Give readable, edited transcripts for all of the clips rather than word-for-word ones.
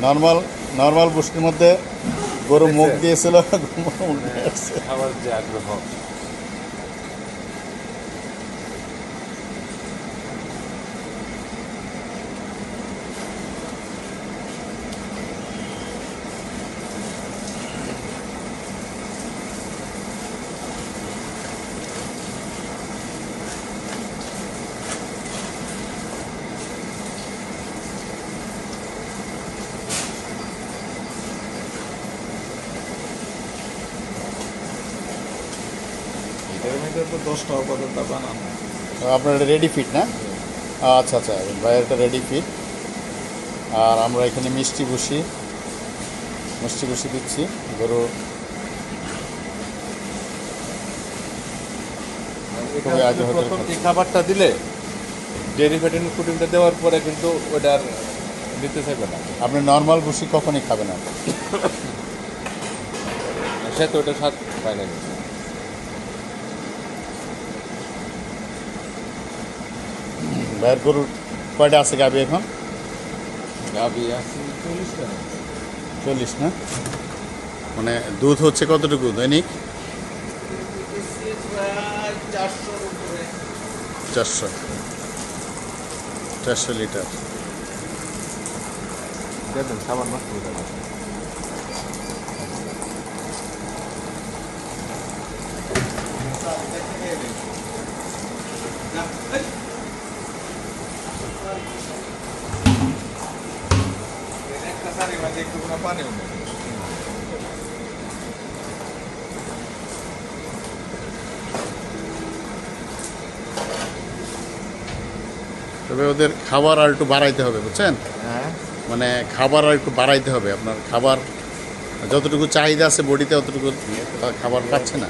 Normal normal বৃষ্টির মধ্যে গরু মুখ দিয়েছিল খাবার যে আগ্রহ। এটার মধ্যে তো 10টা পর্যন্ত বানানো। আপনার এটা রেডি ফিট না? আচ্ছা আচ্ছা, ভাইয়ের এটা রেডি ফিট। আর আমরা এখানে মিষ্টি ভুষি দিচ্ছি গরু। খুবই আগ্রহ করে প্রথম খাচ্ছে। এই খাবারটা দিলে ডেরিভেটিভ প্রোটিনটা দেওয়ার পরে কিন্তু ওটার দিতে চাইবে না। আপনি নর্মাল ভুষি কখনই খাবেন না। সে তো ওটা স্বাদ পায় না। ভাইয়ের গরুর কয়টা আছে গাভী এখন? গাভি আছে 40টা। 40 না? মানে দুধ হচ্ছে কতটুকু দৈনিক? 400 লিটার। দেখবেন সাবান মাত্র একটু পানিও নেই। তবে ওদের খাবার আর একটু বাড়াইতে হবে, বুঝছেন? হ্যাঁ, মানে খাবার আর একটু বাড়াইতে হবে। আপনার খাবার যতটুকু চাহিদা আছে বডিতে অতটুকু খাবার পাচ্ছে না।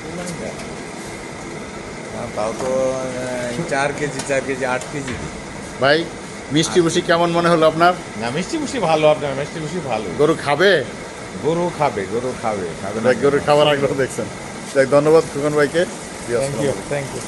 তাও তো 4 কেজি 8 কেজি। ভাই মিষ্টি ভুষি কেমন মনে হলো আপনার? না, মিষ্টি মুষ্টি ভালো, আপনার মিষ্টি মুষ্টি ভালো। গরু খাবে? গরু খাবে খাবে গরুর খাবার আগ্রহ দেখছেন। ধন্যবাদ খোকন ভাইকে। Thank you.